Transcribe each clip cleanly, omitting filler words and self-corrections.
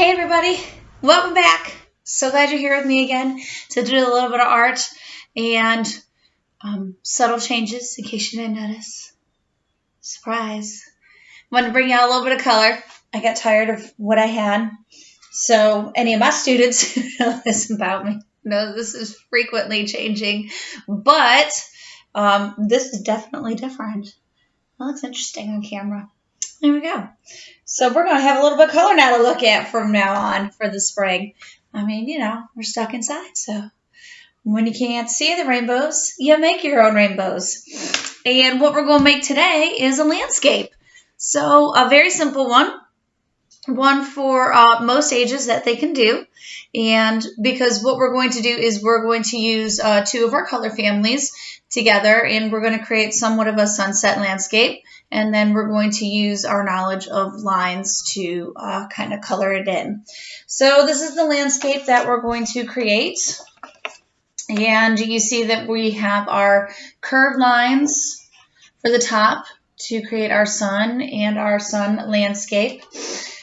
Hey everybody, welcome back. So glad you're here with me again to do a little bit of art and subtle changes in case you didn't notice. Surprise. Wanted to bring out a little bit of color. I got tired of what I had. So any of my students who know this about me know this is frequently changing, but this is definitely different. That looks interesting on camera. There we go. So we're going to have a little bit of color now to look at from now on for the spring. I mean, you know, we're stuck inside, so when you can't see the rainbows, you make your own rainbows. And what we're going to make today is a landscape. So a very simple one for most ages that they can do. And because what we're going to do is we're going to use two of our color families together, and we're going to create somewhat of a sunset landscape. And then we're going to use our knowledge of lines to kind of color it in. So this is the landscape that we're going to create. And you see that we have our curved lines for the top to create our sun and our sun landscape.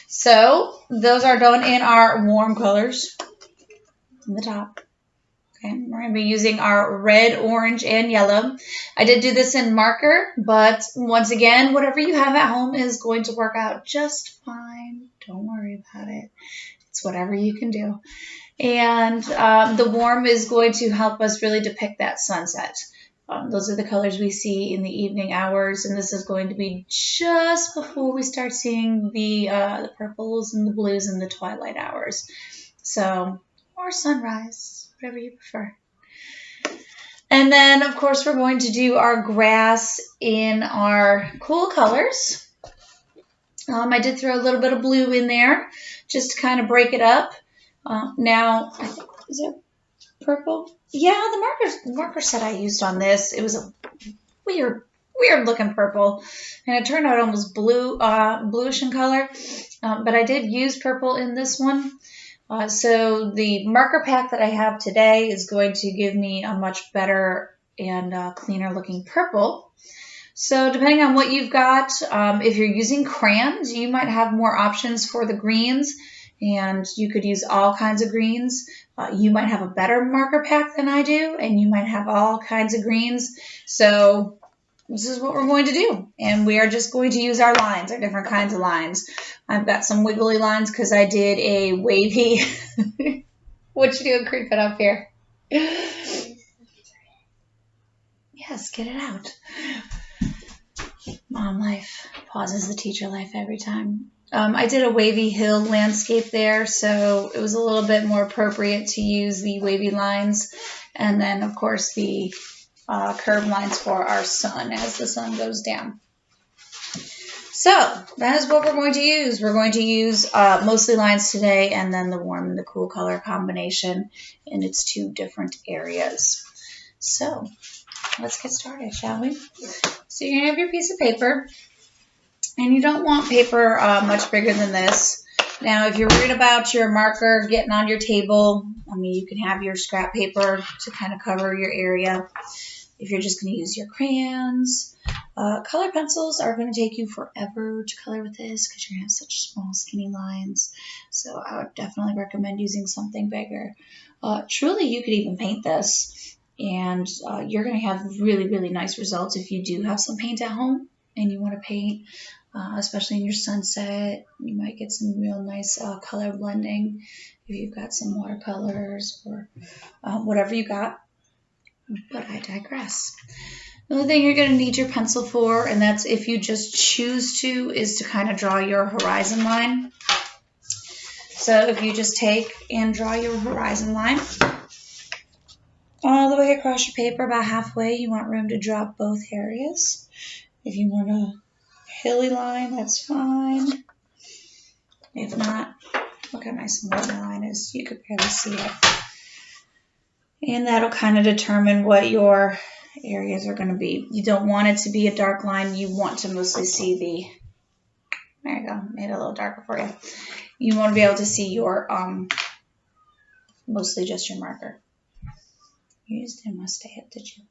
So those are done in our warm colors on the top. Okay, we're going to be using our red, orange, and yellow. I did do this in marker, but once again, whatever you have at home is going to work out just fine. Don't worry about it. It's whatever you can do. And the warm is going to help us really depict that sunset. Those are the colors we see in the evening hours, and this is going to be just before we start seeing the purples and the blues in the twilight hours. So, or sunrise, whatever you prefer. And then, of course, we're going to do our grass in our cool colors. I did throw a little bit of blue in there just to kind of break it up. Now, I think, is it purple? Yeah, the marker set I used on this, it was a weird looking purple, and it turned out almost bluish in color. But I did use purple in this one. So the marker pack that I have today is going to give me a much better and cleaner looking purple. So depending on what you've got, if you're using crayons, you might have more options for the greens, and you could use all kinds of greens. You might have a better marker pack than I do, and you might have all kinds of greens. So this is what we're going to do, and we are just going to use our lines, our different kinds of lines. I've got some wiggly lines because I did a wavy. What you doing creeping up here? Yes, get it out. Mom life pauses the teacher life every time. I did a wavy hill landscape there, so it was a little bit more appropriate to use the wavy lines, and then of course the curved lines for our sun as the sun goes down. So that is what we're going to use. We're going to use mostly lines today, and then the warm and the cool color combination in its two different areas. So let's get started, shall we? So you're going to have your piece of paper, and you don't want paper much bigger than this. Now, if you're worried about your marker getting on your table, I mean, you can have your scrap paper to kind of cover your area. If you're just going to use your crayons, color pencils are going to take you forever to color with this because you're going to have such small, skinny lines. So I would definitely recommend using something bigger. Truly, you could even paint this, and you're going to have really, really nice results if you do have some paint at home and you want to paint, especially in your sunset. You might get some real nice color blending if you've got some watercolors or whatever you got. But I digress. The only thing you're going to need your pencil for, and that's if you just choose to, is to kind of draw your horizon line. So if you just take and draw your horizon line all the way across your paper, about halfway, you want room to draw both areas. If you want a hilly line, that's fine. If not, look how nice and wide the line is. You could barely see it. And that'll kind of determine what your areas are going to be. You don't want it to be a dark line. You want to mostly see there you go, made it a little darker for you. You want to be able to see your, mostly just your marker. You just didn't want to stay up, did you?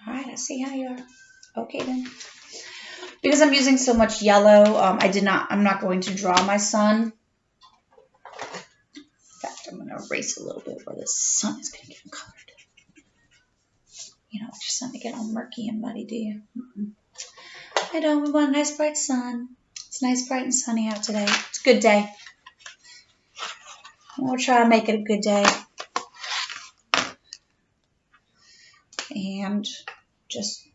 All right, I see how you are. Okay then. Because I'm using so much yellow, I'm not going to draw my sun I'm going to erase a little bit where the sun is going to get colored. You don't want your sun to get all murky and muddy, do you? I don't. We want a nice bright sun. It's nice, bright, and sunny out today. It's a good day. We'll try to make it a good day. And just,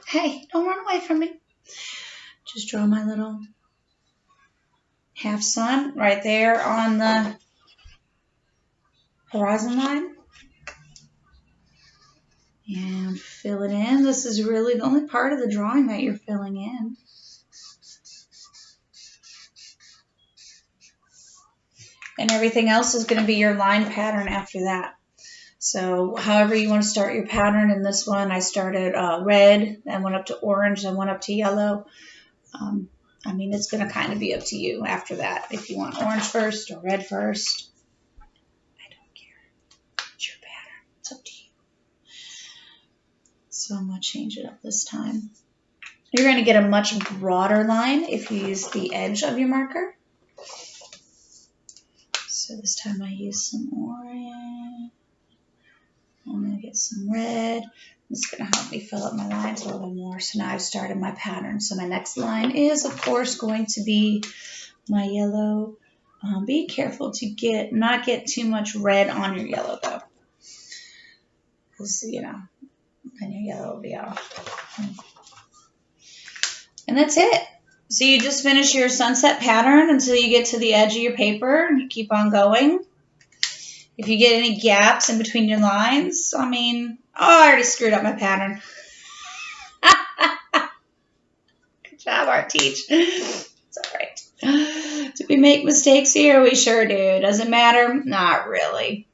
hey, don't run away from me. Just draw my little half sun right there on the horizon line. And fill it in. This is really the only part of the drawing that you're filling in. And everything else is going to be your line pattern after that. So however you want to start your pattern, in this one I started red, then went up to orange, then went up to yellow. I mean, it's going to kind of be up to you after that. If you want orange first or red first, I don't care. It's your pattern. It's up to you. So I'm going to change it up this time. You're going to get a much broader line if you use the edge of your marker. So this time I use some orange. I'm going to get some red. It's going to help me fill up my lines a little more. So now I've started my pattern. So my next line is, of course, going to be my yellow. Be careful to not get too much red on your yellow, though. Because, then your yellow will be off. And that's it. So you just finish your sunset pattern until you get to the edge of your paper, and you keep on going. If you get any gaps in between your lines, I already screwed up my pattern. Good job, Art Teach. It's all right. Do we make mistakes here? We sure do. Does it matter? Not really.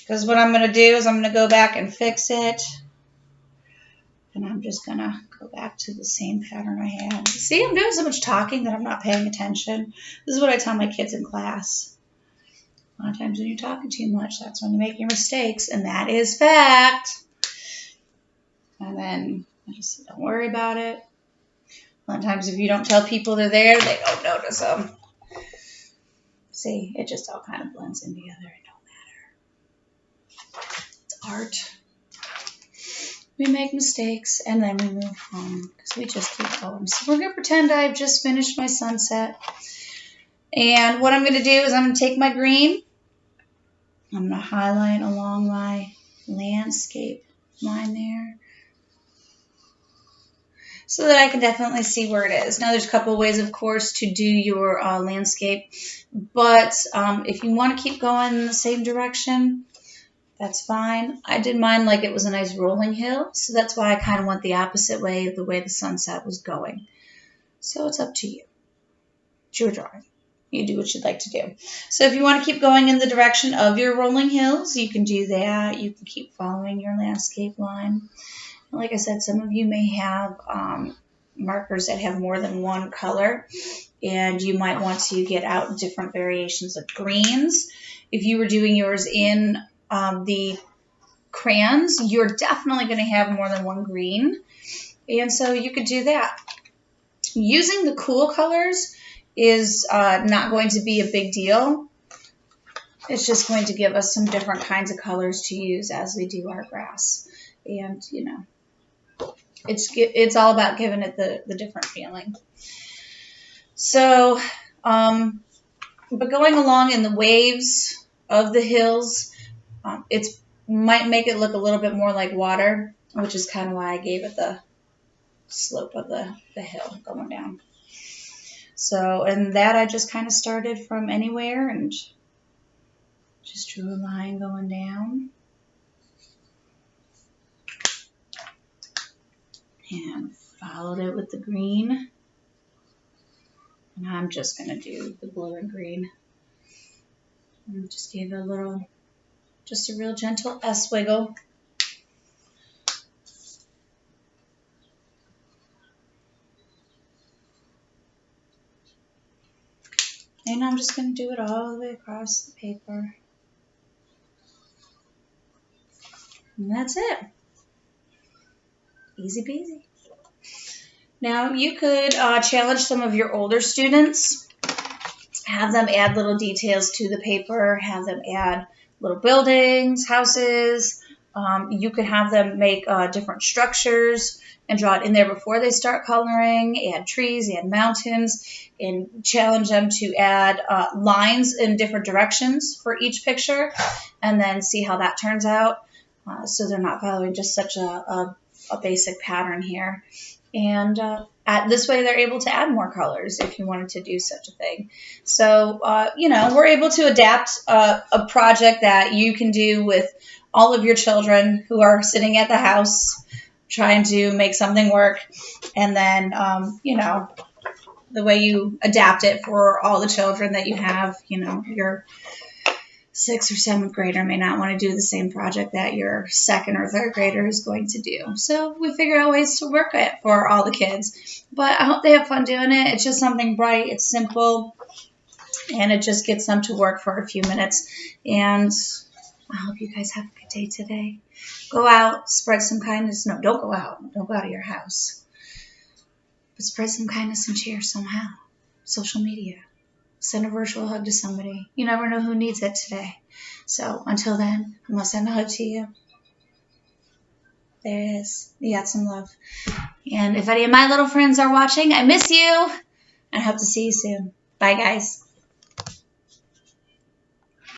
Because what I'm going to do is I'm going to go back and fix it. And I'm just going to go back to the same pattern I had. See, I'm doing so much talking that I'm not paying attention. This is what I tell my kids in class. A lot of times when you're talking too much, that's when you make your mistakes. And that is fact. And then I just say, don't worry about it. A lot of times if you don't tell people they're there, they don't notice them. See, it just all kind of blends in together. It don't matter. It's art. We make mistakes, and then we move on because we just keep going. So we're going to pretend I've just finished my sunset. And what I'm going to do is I'm going to take my green. I'm going to highlight along my landscape line there so that I can definitely see where it is. Now, there's a couple of ways, of course, to do your landscape. But if you want to keep going in the same direction, that's fine. I did mine like it was a nice rolling hill, so that's why I kind of went the opposite way of the way the sunset was going. So it's up to you. It's your drawing. You do what you'd like to do. So if you want to keep going in the direction of your rolling hills, you can do that. You can keep following your landscape line. Like I said, some of you may have markers that have more than one color, and you might want to get out different variations of greens. If you were doing yours in the crayons, you're definitely going to have more than one green, and so you could do that. Using the cool colors is not going to be a big deal. It's just going to give us some different kinds of colors to use as we do our grass, and it's all about giving it the different feeling. So but going along in the waves of the hills, it might make it look a little bit more like water, which is kind of why I gave it the slope of the hill going down. So, and that I just kind of started from anywhere and just drew a line going down. And followed it with the green. And I'm just going to do the blue and green. And just gave it a little, just a real gentle S-wiggle. And I'm just going to do it all the way across the paper. And that's it. Easy peasy. Now you could challenge some of your older students. have them add little details to the paper, have them add little buildings, houses. You could have them make different structures and draw it in there before they start coloring, add trees, add mountains, and challenge them to add lines in different directions for each picture, and then see how that turns out. So they're not following just such a basic pattern here. And this way they're able to add more colors if you wanted to do such a thing. So, we're able to adapt a project that you can do with all of your children who are sitting at the house trying to make something work. And then, the way you adapt it for all the children that you have, your 6th or 7th grader may not want to do the same project that your 2nd or 3rd grader is going to do. So we figure out ways to work it for all the kids. But I hope they have fun doing it. It's just something bright. It's simple. And it just gets them to work for a few minutes. And I hope you guys have a good day today. Go out, spread some kindness. No, don't go out. Don't go out of your house. But spread some kindness and cheer somehow. Social media. Send a virtual hug to somebody. You never know who needs it today. So until then, I'm going to send a hug to you. There it is. You got some love. And if any of my little friends are watching, I miss you. And I hope to see you soon. Bye, guys.